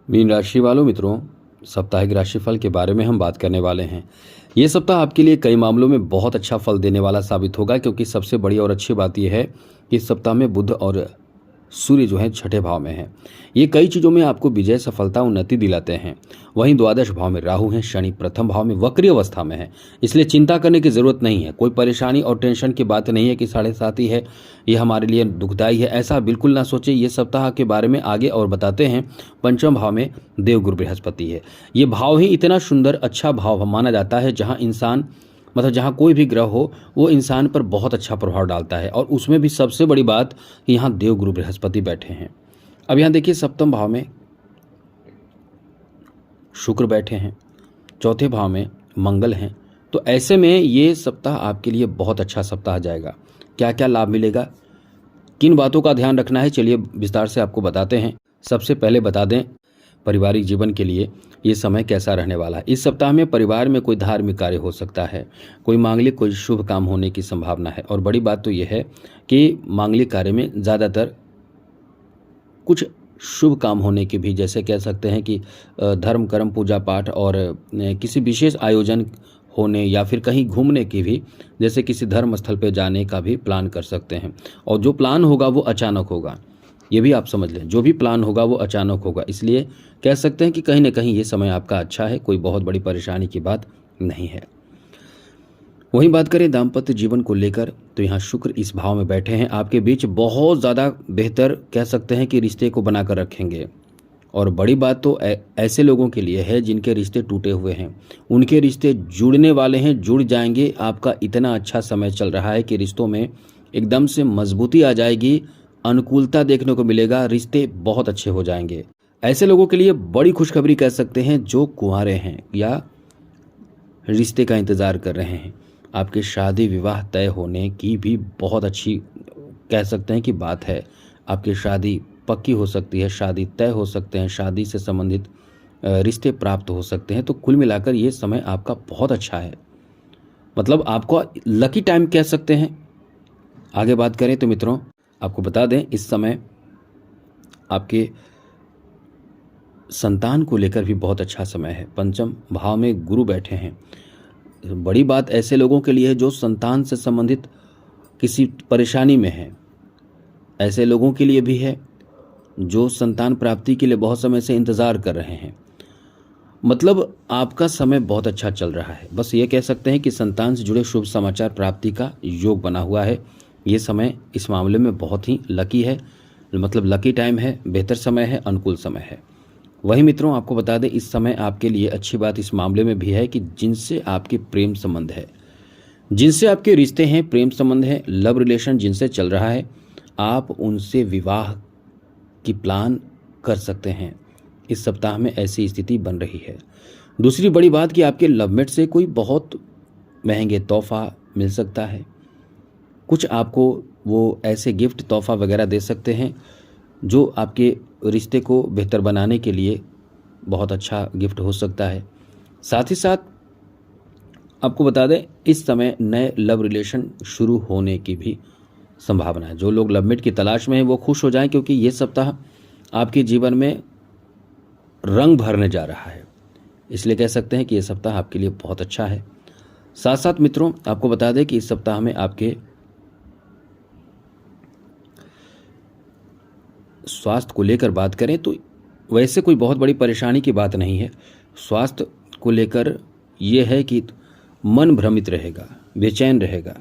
Mean राशि वालों मित्रों, साप्ताहिक राशिफल के बारे में हम बात करने वाले हैं। ये सप्ताह आपके लिए कई मामलों में बहुत अच्छा फल देने वाला साबित होगा, क्योंकि सबसे बड़ी और अच्छी बात यह है कि इस सप्ताह में बुध और सूर्य जो है छठे भाव में है। ये कई चीज़ों में आपको विजय, सफलता, उन्नति दिलाते हैं। वहीं द्वादश भाव में राहु हैं, शनि प्रथम भाव में वक्री अवस्था में है, इसलिए चिंता करने की जरूरत नहीं है। कोई परेशानी और टेंशन की बात नहीं है कि 7.5 ही है, ये हमारे लिए दुखदाई है, ऐसा बिल्कुल ना सोचे। ये सप्ताह के बारे में आगे और बताते हैं। पंचम भाव में देवगुरु बृहस्पति है। ये भाव ही इतना सुंदर अच्छा भाव माना जाता है, जहाँ इंसान जहाँ कोई भी ग्रह हो वो इंसान पर बहुत अच्छा प्रभाव डालता है। और उसमें भी सबसे बड़ी बात कि यहाँ देवगुरु बृहस्पति बैठे हैं। अब यहाँ देखिए, सप्तम भाव में शुक्र बैठे हैं, चौथे भाव में मंगल हैं। तो ऐसे में ये सप्ताह आपके लिए बहुत अच्छा सप्ताह जाएगा। क्या क्या लाभ मिलेगा, किन बातों का ध्यान रखना है, चलिए विस्तार से आपको बताते हैं। सबसे पहले बता दें, पारिवारिक जीवन के लिए ये समय कैसा रहने वाला है। इस सप्ताह में परिवार में कोई धार्मिक कार्य हो सकता है, कोई मांगलिक, कोई शुभ काम होने की संभावना है। और बड़ी बात तो यह है कि मांगलिक कार्य में ज़्यादातर कुछ शुभ काम होने की भी, जैसे कह सकते हैं कि धर्म कर्म पूजा पाठ और किसी विशेष आयोजन होने या फिर कहीं घूमने की भी, जैसे किसी धर्म स्थल पर जाने का भी प्लान कर सकते हैं। और जो प्लान होगा वो अचानक होगा, ये भी आप समझ लें। जो भी प्लान होगा वो अचानक होगा, इसलिए कह सकते हैं कि कहीं ना कहीं ये समय आपका अच्छा है, कोई बहुत बड़ी परेशानी की बात नहीं है। वहीं बात करें दाम्पत्य जीवन को लेकर, तो यहाँ शुक्र इस भाव में बैठे हैं, आपके बीच बहुत ज़्यादा बेहतर कह सकते हैं कि रिश्ते को बनाकर रखेंगे। और बड़ी बात तो ऐसे लोगों के लिए है जिनके रिश्ते टूटे हुए हैं, उनके रिश्ते जुड़ने वाले हैं, जुड़ जाएंगे। आपका इतना अच्छा समय चल रहा है कि रिश्तों में एकदम से मजबूती आ जाएगी, अनुकूलता देखने को मिलेगा, रिश्ते बहुत अच्छे हो जाएंगे। ऐसे लोगों के लिए बड़ी खुशखबरी कह सकते हैं जो कुंवारे हैं या रिश्ते का इंतज़ार कर रहे हैं। आपके शादी विवाह तय होने की भी बहुत अच्छी कह सकते हैं कि बात है। आपकी शादी पक्की हो सकती है, शादी तय हो सकते हैं, शादी से संबंधित रिश्ते प्राप्त हो सकते हैं। तो कुल मिलाकर ये समय आपका बहुत अच्छा है, मतलब आपको लकी टाइम कह सकते हैं। आगे बात करें तो मित्रों, आपको बता दें, इस समय आपके संतान को लेकर भी बहुत अच्छा समय है। पंचम भाव में गुरु बैठे हैं। बड़ी बात ऐसे लोगों के लिए है जो संतान से संबंधित किसी परेशानी में है, ऐसे लोगों के लिए भी है जो संतान प्राप्ति के लिए बहुत समय से इंतज़ार कर रहे हैं। मतलब आपका समय बहुत अच्छा चल रहा है। बस ये कह सकते हैं कि संतान से जुड़े शुभ समाचार प्राप्ति का योग बना हुआ है। ये समय इस मामले में बहुत ही लकी है, मतलब लकी टाइम है, बेहतर समय है, अनुकूल समय है। वहीं मित्रों, आपको बता दें, इस समय आपके लिए अच्छी बात इस मामले में भी है कि जिनसे आपके प्रेम संबंध है, जिनसे आपके रिश्ते हैं, प्रेम संबंध है, लव रिलेशन जिनसे चल रहा है, आप उनसे विवाह की प्लान कर सकते हैं। इस सप्ताह में ऐसी स्थिति बन रही है। दूसरी बड़ी बात कि आपके लवमेट से कोई बहुत महंगे तोहफा मिल सकता है। कुछ आपको वो ऐसे गिफ्ट, तोहफा वगैरह दे सकते हैं जो आपके रिश्ते को बेहतर बनाने के लिए बहुत अच्छा गिफ्ट हो सकता है। साथ ही साथ आपको बता दें, इस समय नए लव रिलेशन शुरू होने की भी संभावना है। जो लोग लवमेट की तलाश में हैं वो खुश हो जाएं, क्योंकि ये सप्ताह आपके जीवन में रंग भरने जा रहा है। इसलिए कह सकते हैं कि ये सप्ताह आपके लिए बहुत अच्छा है। साथ साथ मित्रों, आपको बता दें कि इस सप्ताह में आपके स्वास्थ्य को लेकर बात करें तो वैसे कोई बहुत बड़ी परेशानी की बात नहीं है। स्वास्थ्य को लेकर ये है कि मन भ्रमित रहेगा, बेचैन रहेगा।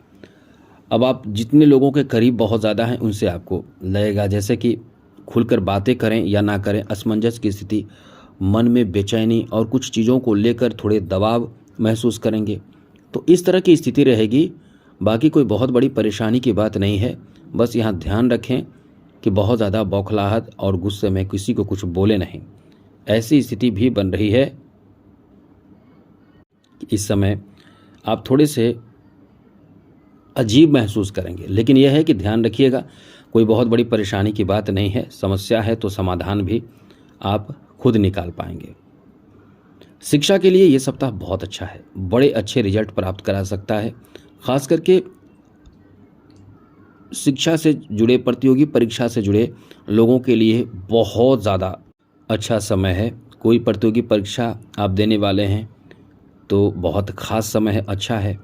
अब आप जितने लोगों के करीब बहुत ज़्यादा हैं उनसे आपको लगेगा जैसे कि खुलकर बातें करें या ना करें, असमंजस की स्थिति, मन में बेचैनी और कुछ चीज़ों को लेकर थोड़े दबाव महसूस करेंगे। तो इस तरह की स्थिति रहेगी। बाकी कोई बहुत बड़ी परेशानी की बात नहीं है। बस यहाँ ध्यान रखें कि बहुत ज़्यादा बौखलाहट और गुस्से में किसी को कुछ बोले नहीं। ऐसी स्थिति भी बन रही है कि इस समय आप थोड़े से अजीब महसूस करेंगे, लेकिन यह है कि ध्यान रखिएगा, कोई बहुत बड़ी परेशानी की बात नहीं है। समस्या है तो समाधान भी आप खुद निकाल पाएंगे। शिक्षा के लिए ये सप्ताह बहुत अच्छा है, बड़े अच्छे रिजल्ट प्राप्त करा सकता है। खास करके शिक्षा से जुड़े, प्रतियोगी परीक्षा से जुड़े लोगों के लिए बहुत ज़्यादा अच्छा समय है। कोई प्रतियोगी परीक्षा आप देने वाले हैं तो बहुत ख़ास समय है, अच्छा है।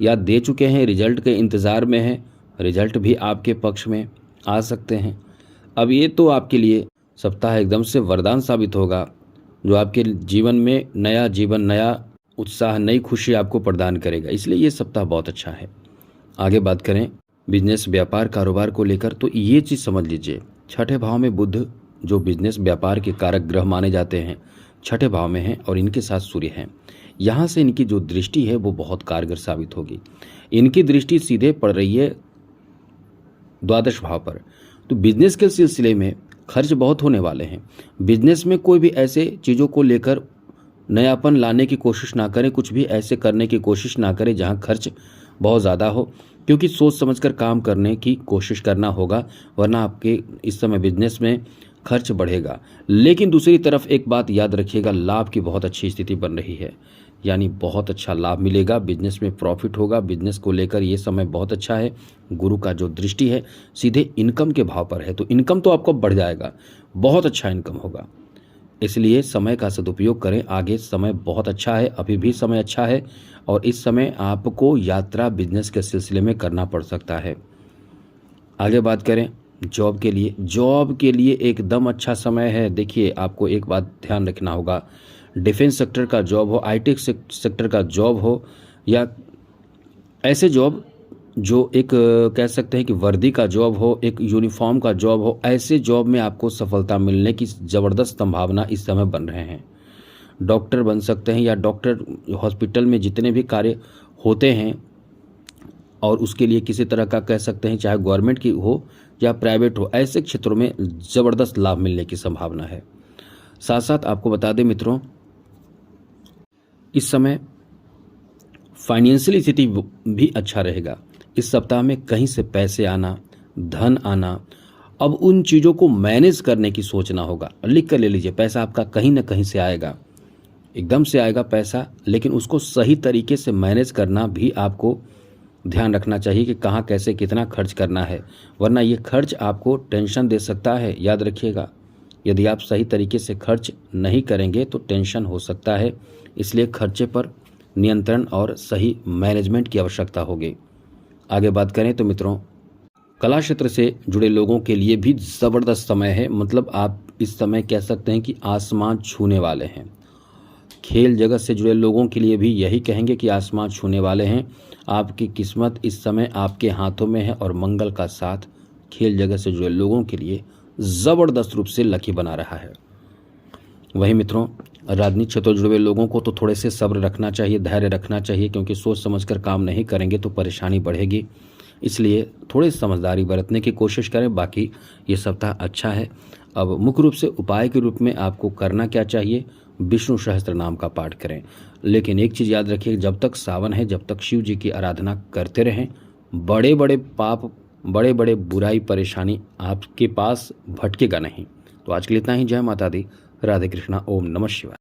या दे चुके हैं, रिजल्ट के इंतज़ार में हैं, रिजल्ट भी आपके पक्ष में आ सकते हैं। अब ये तो आपके लिए सप्ताह एकदम से वरदान साबित होगा, जो आपके जीवन में नया जीवन, नया उत्साह, नई खुशी आपको प्रदान करेगा। इसलिए ये सप्ताह बहुत अच्छा है। आगे बात करें बिजनेस, व्यापार, कारोबार को लेकर, तो ये चीज़ समझ लीजिए, छठे भाव में बुध जो बिजनेस व्यापार के कारक ग्रह माने जाते हैं, छठे भाव में हैं और इनके साथ सूर्य हैं। यहाँ से इनकी जो दृष्टि है वो बहुत कारगर साबित होगी। इनकी दृष्टि सीधे पड़ रही है द्वादश भाव पर। तो बिजनेस के सिलसिले में खर्च बहुत होने वाले हैं। बिजनेस में कोई भी ऐसे चीज़ों को लेकर नयापन लाने की कोशिश ना करें, कुछ भी ऐसे करने की कोशिश ना करें जहां खर्च बहुत ज़्यादा हो, क्योंकि सोच समझकर काम करने की कोशिश करना होगा, वरना आपके इस समय बिजनेस में खर्च बढ़ेगा। लेकिन दूसरी तरफ एक बात याद रखिएगा, लाभ की बहुत अच्छी स्थिति बन रही है, यानी बहुत अच्छा लाभ मिलेगा, बिजनेस में प्रॉफिट होगा। बिजनेस को लेकर ये समय बहुत अच्छा है। गुरु का जो दृष्टि है सीधे इनकम के भाव पर है, तो इनकम तो आपको बढ़ जाएगा, बहुत अच्छा इनकम होगा। इसलिए समय का सदुपयोग करें। आगे समय बहुत अच्छा है, अभी भी समय अच्छा है, और इस समय आपको यात्रा बिजनेस के सिलसिले में करना पड़ सकता है। आगे बात करें जॉब के लिए, जॉब के लिए एकदम अच्छा समय है। देखिए, आपको एक बात ध्यान रखना होगा, डिफेंस सेक्टर का जॉब हो, आईटी सेक्टर का जॉब हो, या ऐसे जॉब जो एक कह सकते हैं कि वर्दी का जॉब हो, एक यूनिफॉर्म का जॉब हो, ऐसे जॉब में आपको सफलता मिलने की ज़बरदस्त संभावना इस समय बन रहे हैं। डॉक्टर बन सकते हैं, या डॉक्टर हॉस्पिटल में जितने भी कार्य होते हैं और उसके लिए किसी तरह का कह सकते हैं, चाहे गवर्नमेंट की हो या प्राइवेट हो, ऐसे क्षेत्रों में ज़बरदस्त लाभ मिलने की संभावना है। साथ साथ आपको बता दें मित्रों, इस समय फाइनेंशियल स्थिति भी अच्छा रहेगा। इस सप्ताह में कहीं से पैसे आना, धन आना, अब उन चीज़ों को मैनेज करने की सोचना होगा। लिख कर ले लीजिए, पैसा आपका कहीं ना कहीं से आएगा, एकदम से आएगा पैसा, लेकिन उसको सही तरीके से मैनेज करना भी आपको ध्यान रखना चाहिए कि कहाँ कैसे कितना खर्च करना है, वरना ये खर्च आपको टेंशन दे सकता है। याद रखिएगा, यदि आप सही तरीके से खर्च नहीं करेंगे तो टेंशन हो सकता है। इसलिए खर्चे पर नियंत्रण और सही मैनेजमेंट की आवश्यकता होगी। आगे बात करें तो मित्रों, कला क्षेत्र से जुड़े लोगों के लिए भी ज़बरदस्त समय है। मतलब आप इस समय कह सकते हैं कि आसमान छूने वाले हैं। खेल जगत से जुड़े लोगों के लिए भी यही कहेंगे कि आसमान छूने वाले हैं। आपकी किस्मत इस समय आपके हाथों में है, और मंगल का साथ खेल जगत से जुड़े लोगों के लिए ज़बरदस्त रूप से लकी बना रहा है। वहीं मित्रों, राजनीतिक क्षेत्र से जुड़े हुए लोगों को तो थोड़े से सब्र रखना चाहिए, धैर्य रखना चाहिए, क्योंकि सोच समझकर काम नहीं करेंगे तो परेशानी बढ़ेगी। इसलिए थोड़ी समझदारी बरतने की कोशिश करें। बाकी ये सप्ताह अच्छा है। अब मुख्य रूप से उपाय के रूप में आपको करना क्या चाहिए, विष्णु सहस्त्र नाम का पाठ करें। लेकिन एक चीज़ याद रखिए, जब तक सावन है, जब तक शिव जी की आराधना करते रहें, बड़े बड़े पाप, बड़े बड़े बुराई, परेशानी आपके पास भटकेगा नहीं। तो आज के लिए इतना ही। जय माता दी, राधे कृष्णा, ओम नमः शिवाय।